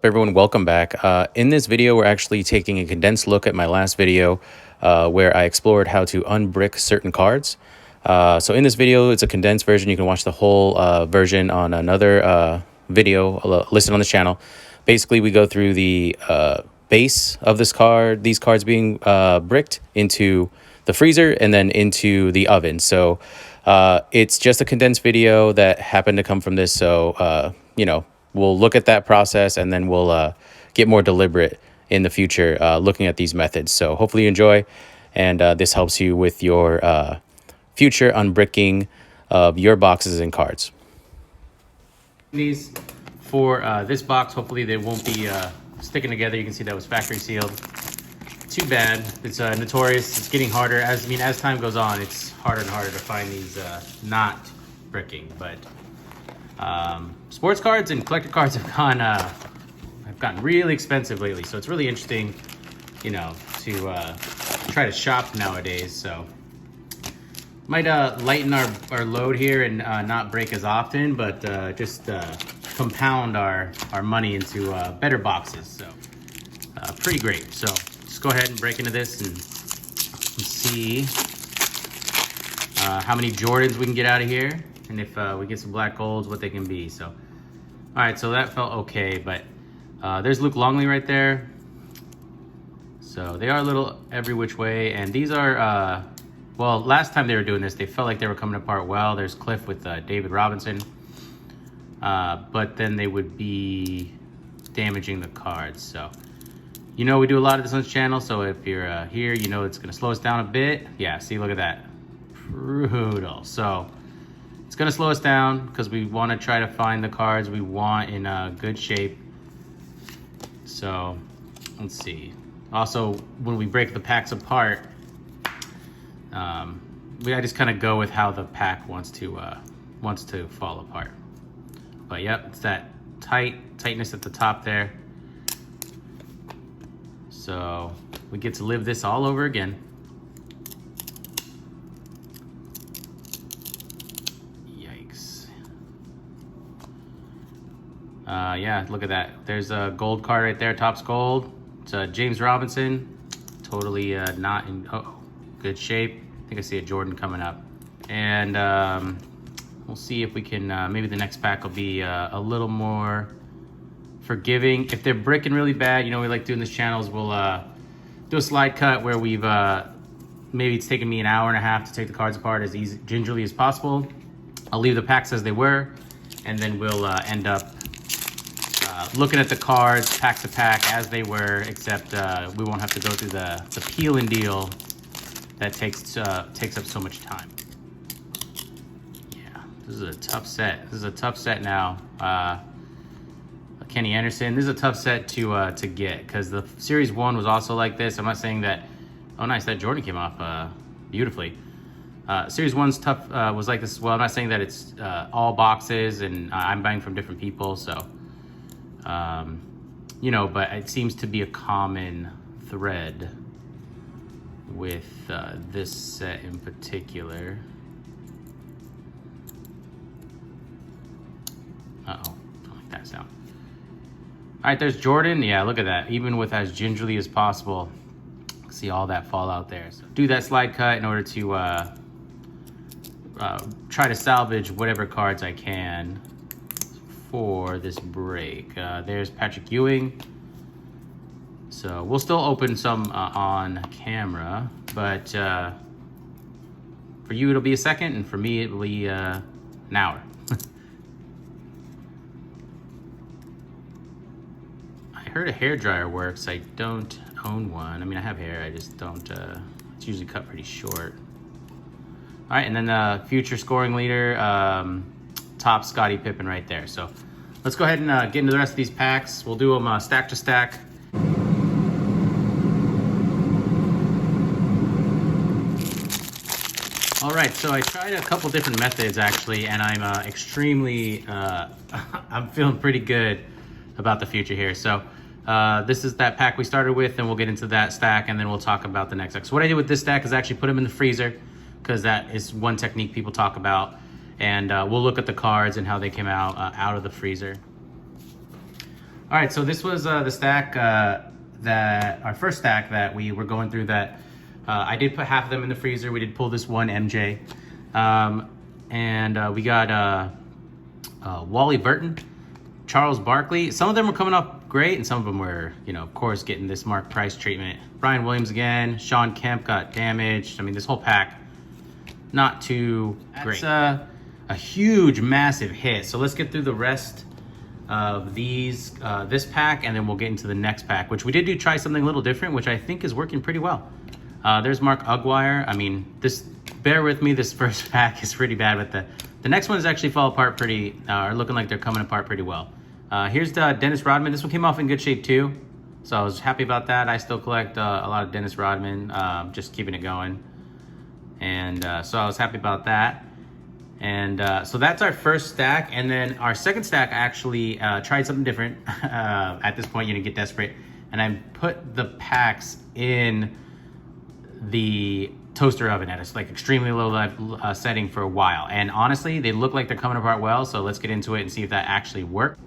Everyone, welcome back. In this video, we're actually taking a condensed look at my last video where I explored how to unbrick certain cards. So in this video, it's a condensed version. You can watch the whole version on another video listed on this channel. Basically, we go through the base of this card, these cards being bricked into the freezer and then into the oven. So it's just a condensed video that happened to come from this. So, we'll look at that process and then we'll get more deliberate in the future looking at these methods. So hopefully you enjoy, and this helps you with your future unbricking of your boxes and cards. These for this box, hopefully they won't be sticking together. You can see that was factory sealed. Too bad. It's notorious. It's getting harder. As time goes on, it's harder and harder to find these not bricking. But sports cards and collector cards have gotten really expensive lately. So it's really interesting, to try to shop nowadays. So might lighten our load here and not break as often, but just compound our money into better boxes. So pretty great. So just go ahead and break into this and see how many Jordans we can get out of here, and if we get some black golds, what they can be. So all right, so that felt okay, but there's Luke Longley right there. So they are a little every which way, and these are well, last time they were doing this, they felt like they were coming apart well. There's Cliff with David Robinson, but then they would be damaging the cards. So we do a lot of this on this channel, so if you're here, it's going to slow us down a bit. Yeah, see, look at that. Brutal. So it's going to slow us down because we want to try to find the cards we want in good shape. So let's see. Also, when we break the packs apart, I just kind of go with how the pack wants to fall apart. But yep, it's that tightness at the top there. So we get to live this all over again. Yikes. Yeah, look at that. There's a gold card right there, Topps Gold. It's James Robinson. Totally not in good shape. I think I see a Jordan coming up. And we'll see if we can, maybe the next pack will be a little more forgiving. If they're bricking really bad, we like doing this channels, we'll do a slide cut where we've maybe it's taken me an hour and a half to take the cards apart as gingerly as possible. I'll leave the packs as they were, and then we'll end up looking at the cards pack to pack as they were, except we won't have to go through the peel and deal that takes up so much time. Yeah, this is a tough set. This is a tough set now. Kenny Anderson. This is a tough set to get because the Series 1 was also like this. I'm not saying that. Oh, nice. That Jordan came off beautifully. Series 1's tough, was like this as well. I'm not saying that it's all boxes and I'm buying from different people. So, but it seems to be a common thread with this set in particular. Uh-oh, don't like that sound. All right, there's Jordan. Yeah, look at that. Even with as gingerly as possible, see all that fall out there. So do that slide cut in order to try to salvage whatever cards I can for this break. There's Patrick Ewing. So we'll still open some on camera, but for you it'll be a second, and for me it'll be an hour. I heard a hairdryer works. I don't own one. I have hair, I just don't, it's usually cut pretty short. All right, and then the future scoring leader, top Scottie Pippen right there. So let's go ahead and get into the rest of these packs. We'll do them stack to stack. All right, so I tried a couple different methods actually, and I'm extremely, I'm feeling pretty good about the future here. So this is that pack we started with, and we'll get into that stack, and then we'll talk about the next stack. So what I did with this stack is actually put them in the freezer, because that is one technique people talk about, and we'll look at the cards and how they came out of the freezer. All right, so this was the stack our first stack that we were going through. That I did put half of them in the freezer. We did pull this one MJ, and we got Wally Burton, Charles Barkley. Some of them were coming up great, and some of them were, of course, getting this Mark Price treatment. Brian Williams again. Sean Kemp got damaged. I mean, this whole pack, not too great. That's a huge, massive hit. So let's get through the rest of these, this pack, and then we'll get into the next pack, which we did try something a little different, which I think is working pretty well. There's Mark Uguire. I mean, bear with me, this first pack is pretty bad, but the next ones actually fall apart are looking like they're coming apart pretty well. Here's the Dennis Rodman. This one came off in good shape too, so I was happy about that. I still collect a lot of Dennis Rodman, just keeping it going. And so I was happy about that. And so that's our first stack. And then our second stack, I actually tried something different. At this point, you get desperate. And I put the packs in the toaster oven at a extremely low setting for a while. And honestly, they look like they're coming apart well. So let's get into it and see if that actually worked.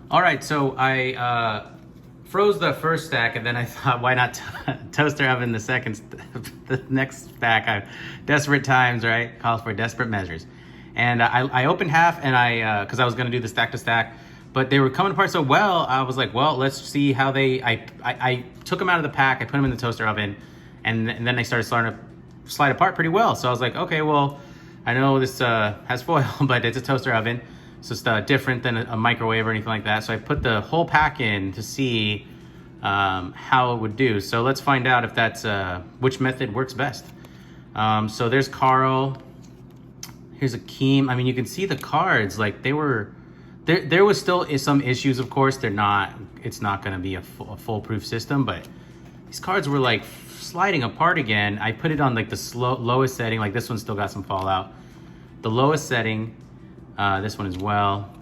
All right, so I froze the first stack, and then I thought, why not toaster oven the next stack? Desperate times, right? Calls for desperate measures. And I opened half, and because I was gonna do the stack to stack, but they were coming apart so well, I was like, well, let's see how I took them out of the pack, I put them in the toaster oven, and then they started starting to slide apart pretty well. So I was like, okay, well, I know this has foil, but it's a toaster oven. So it's different than a microwave or anything like that. So I put the whole pack in to see how it would do. So let's find out if that's which method works best. So there's Carl. Here's Akeem. I mean, you can see the cards, like they were there was still some issues, of course. It's not going to be a foolproof system, but these cards were like sliding apart again. I put it on like the lowest setting. Like this one still got some fallout. The lowest setting. This one as well,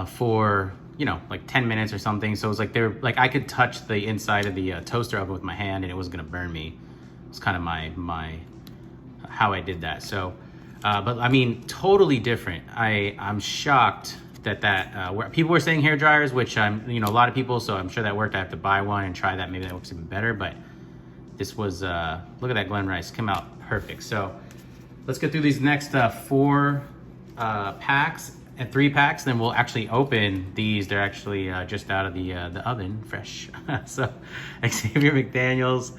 for like 10 minutes or something. So it was like I could touch the inside of the toaster oven with my hand and it wasn't gonna burn me. It's kind of my how I did that. So but I mean, totally different. I'm shocked that where people were saying hair dryers, which I'm a lot of people, so I'm sure that worked. I have to buy one and try that. Maybe that works even better, but this was look at that Glen Rice, came out perfect. So let's get through these next 4 packs and 3 packs, then we'll actually open these. They're actually just out of the oven, fresh. So Xavier McDaniels,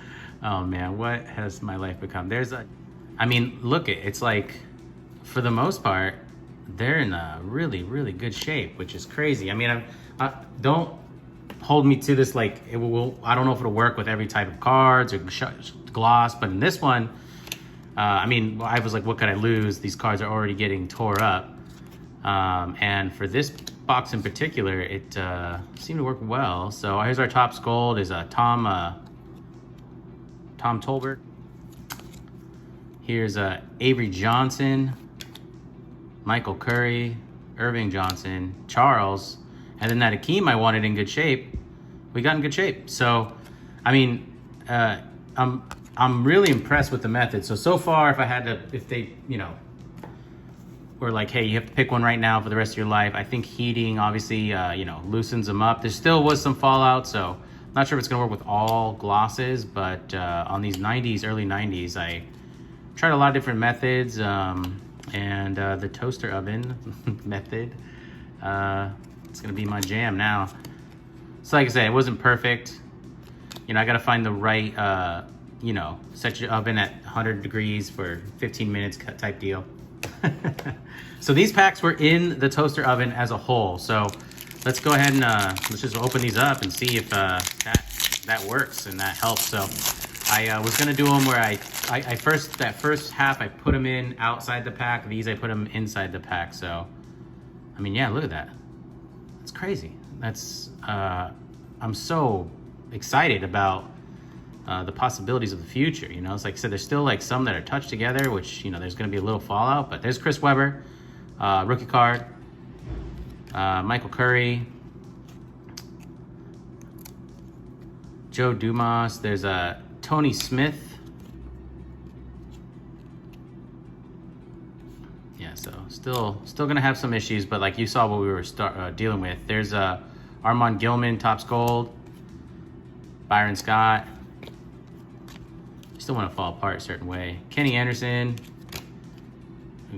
oh man, what has my life become? I mean, look, it's like, for the most part, they're in a really, really good shape, which is crazy. I mean, don't hold me to this, like, I don't know if it'll work with every type of cards or gloss, but in this one, I mean, I was like, what could I lose? These cards are already getting tore up. And for this box in particular, it seemed to work well. So here's our Topps Gold is Tom Tolbert. Here's Avery Johnson, Michael Curry, Irving Johnson, Charles, and then that Akeem I wanted in good shape, we got in good shape. So, I mean, I'm really impressed with the method. So far, if they, were like, hey, you have to pick one right now for the rest of your life, I think heating obviously, loosens them up. There still was some fallout, so I'm not sure if it's gonna work with all glosses, but on these early 90s, I tried a lot of different methods, and the toaster oven method, it's gonna be my jam now. So like I said, it wasn't perfect. I gotta find the right, set your oven at 100 degrees for 15 minutes type deal. So these packs were in the toaster oven as a whole. So let's go ahead and let's just open these up and see if that works and that helps. So I was gonna do them where that first half I put them in outside the pack. These I put them inside the pack. So I mean, yeah, look at that. That's crazy. That's I'm so excited about the possibilities of the future. It's like I said, there's still like some that are touched together, which there's going to be a little fallout, but there's Chris Webber, rookie card, Michael Curry, Joe Dumas, there's Tony Smith, still gonna have some issues, but like you saw what we were dealing with. There's Armand Gilman, Topps Gold, Byron Scott. Still want to fall apart a certain way. Kenny Anderson,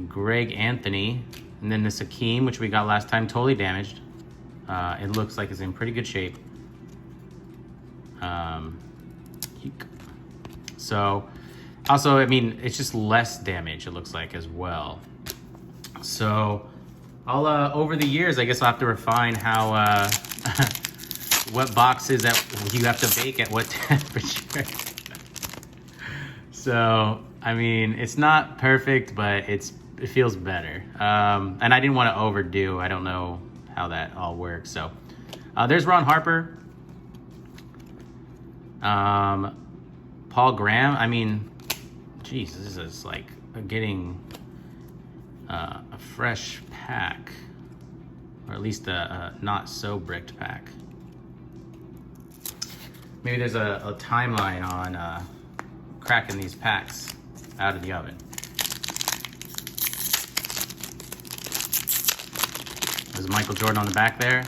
Greg Anthony, and then this Hakeem, which we got last time, totally damaged. It looks like it's in pretty good shape. So, also, I mean, it's just less damage, it looks like, as well. So, I'll, over the years, I guess I'll have to refine how, what boxes that you have to bake at what temperature. So, I mean, it's not perfect, but it feels better. And I didn't want to overdo. I don't know how that all works. So, there's Ron Harper. Paul Graham. I mean, geez, this is like getting a fresh pack, or at least a not so bricked pack. Maybe there's a timeline on cracking these packs out of the oven. There's Michael Jordan on the back there.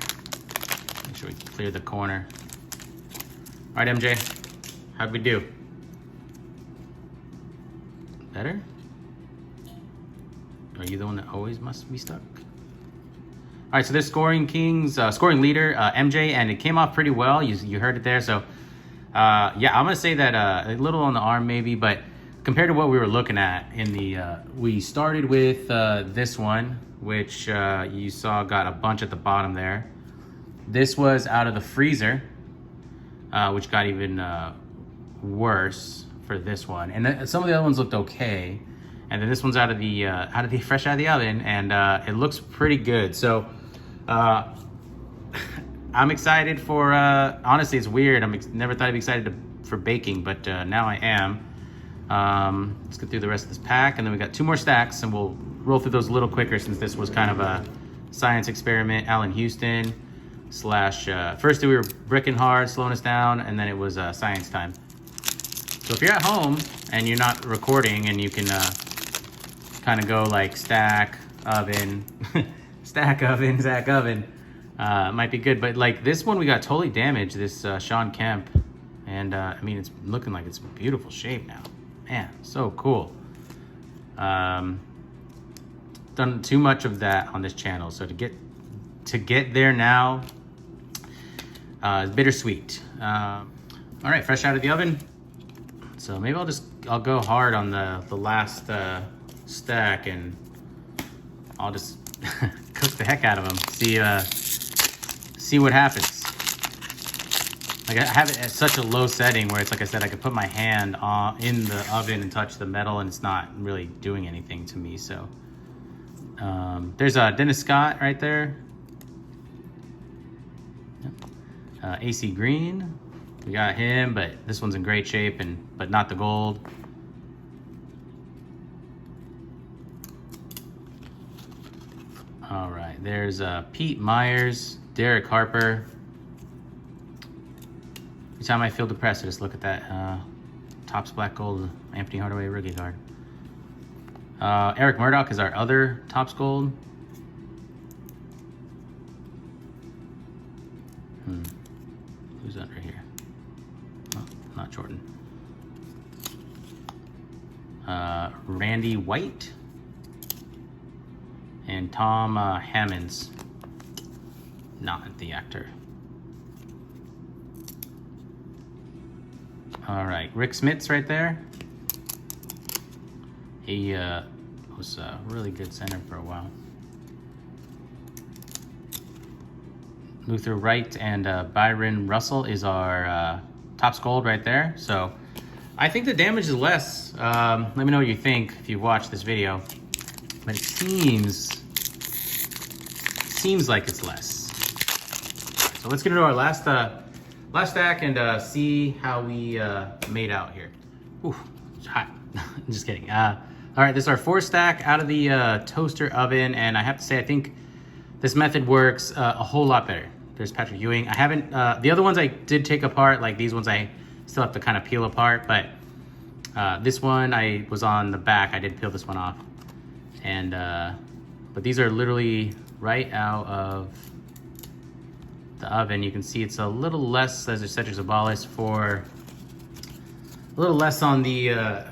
Make sure we clear the corner. All right, MJ, how'd we do? Better? Are you the one that always must be stuck? All right, so this scoring leader, MJ, and it came off pretty well. You heard it there. So, yeah, I'm gonna say that a little on the arm maybe, but compared to what we were looking at in the, we started with this one, which you saw got a bunch at the bottom there. This was out of the freezer, which got even worse for this one. And some of the other ones looked okay. And then this one's fresh out of the oven, and it looks pretty good. So I'm excited for, honestly, it's weird. Never thought I'd be excited for baking, but now I am. Let's get through the rest of this pack, and then we got 2 more stacks, and we'll roll through those a little quicker since this was kind of a science experiment. Allen Houston / first we were bricking hard, slowing us down, and then it was science time. So if you're at home and you're not recording, and you can kind of go like stack, oven, stack, oven, stack, oven, might be good. But like this one, we got totally damaged, this Sean Kemp. And I mean, it's looking like it's in beautiful shape now. Man, so cool. Done too much of that on this channel. So to get there now is bittersweet. All right, fresh out of the oven. So maybe I'll go hard on the last stack, and I'll just cook the heck out of them. See what happens. Like I have it at such a low setting where it's like I said, I could put my hand in the oven and touch the metal, and it's not really doing anything to me. So there's Dennis Scott right there. AC Green. We got him, but this one's in great shape, but not the gold. All right, there's Pete Myers, Derek Harper. Every time I feel depressed, I just look at that Topps Black Gold Anthony Hardaway rookie card. Eric Murdoch is our other Topps Gold. Who's under here? Oh, not Jordan. Randy White and Tom Hammonds, not the actor. All right, Rick Smits right there. He was a really good center for a while. Luther Wright and Byron Russell is our Topps Gold right there. So I think the damage is less. Let me know what you think if you watch this video. But it seems like it's less. So let's get into our last stack and see how we made out here. Ooh, it's hot. Just kidding. All right, this is our 4th stack out of the toaster oven, and I have to say I think this method works a whole lot better. There's Patrick Ewing. I haven't, the other ones I did take apart, like these ones I still have to kind of peel apart, but this one I was on the back. I did peel this one off. And but these are literally right out of the oven. You can see it's a little less, as I said, there's a ballast for a little less on the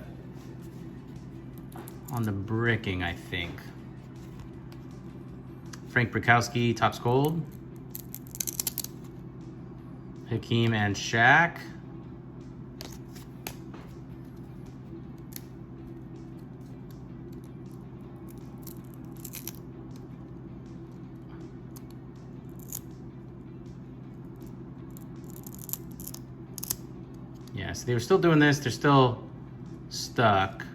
bricking, I think. Frank Brickowski, Topps Gold. Hakeem and Shaq. Yeah, so they were still doing this. They're still stuck.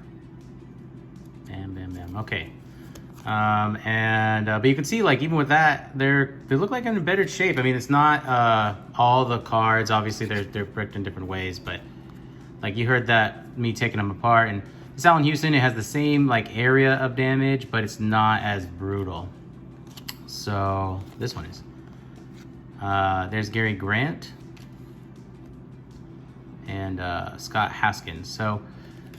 Bam, bam, bam. Okay. But you can see, like, even with that, they look like in better shape. I mean, it's not all the cards. Obviously, they're bricked in different ways, but like you heard that me taking them apart. And this Allen Houston, it has the same like area of damage, but it's not as brutal. So this one is. There's Gary Grant and Scott Haskins. So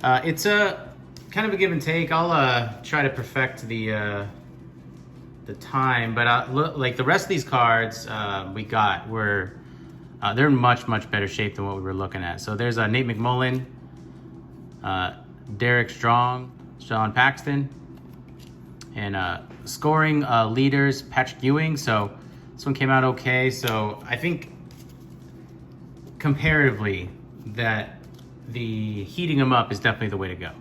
it's a kind of a give and take. I'll try to perfect the time, but like the rest of these cards we got were they're in much better shape than what we were looking at. So there's Nate McMullen, Derek Strong, Sean Paxton, and scoring leaders Patrick Ewing. So this one came out okay. So I think comparatively that the heating them up is definitely the way to go.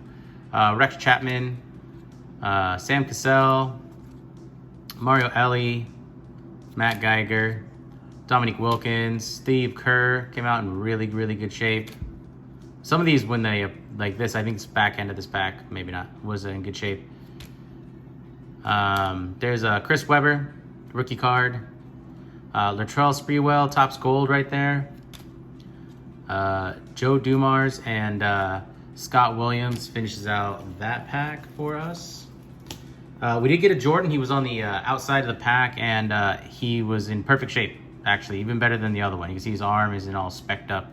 Rex Chapman, Sam Cassell, Mario Ellie, Matt Geiger, Dominique Wilkins, Steve Kerr came out in really good shape. Some of these, when they like this, I think this back end of this pack, maybe not, was in good shape. There's Chris Webber, rookie card. Latrell Sprewell, Topps Gold right there. Joe Dumars and Scott Williams finishes out that pack for us. We did get a Jordan. He was on the outside of the pack, and he was in perfect shape, actually, even better than the other one. You can see his arm isn't all specced up.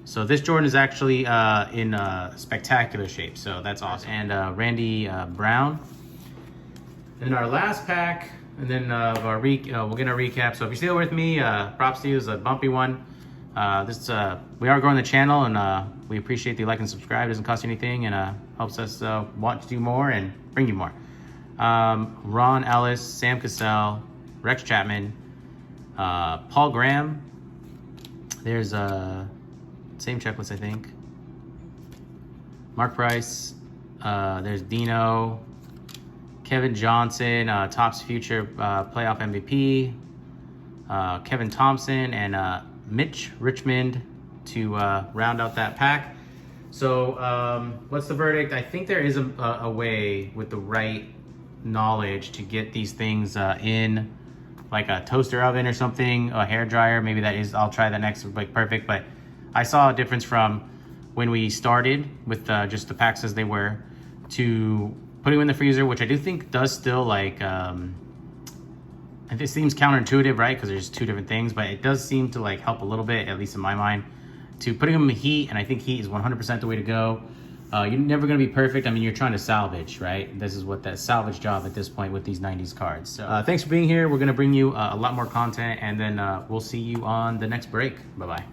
So this Jordan is actually in spectacular shape, so that's awesome. And Randy Brown. And our last pack, and then we'll get a recap. So if you're still with me, props to you. It's a bumpy one. We are growing the channel, and we appreciate the like and subscribe. It doesn't cost you anything, and helps us want to do more and bring you more. Ron Ellis, Sam Cassell, Rex Chapman, Paul Graham. There's same checklist, I think. Mark Price. There's Dino, Kevin Johnson, Topps Future Playoff MVP, Kevin Thompson, and Mitch Richmond to round out that pack. So what's the verdict? I think there is a way with the right knowledge to get these things in like a toaster oven or something, a hair dryer. Maybe that is, I'll try that next, like perfect. But I saw a difference from when we started with just the packs as they were to putting them in the freezer, which I do think does still like, it seems counterintuitive, right? Because there's two different things, but it does seem to like help a little bit, at least in my mind, to putting them in the heat. And I think heat is 100% the way to go. You're never going to be perfect. I mean, you're trying to salvage, right? This is what that salvage job at this point with these 90s cards. So thanks for being here. We're going to bring you a lot more content, and then we'll see you on the next break. Bye-bye.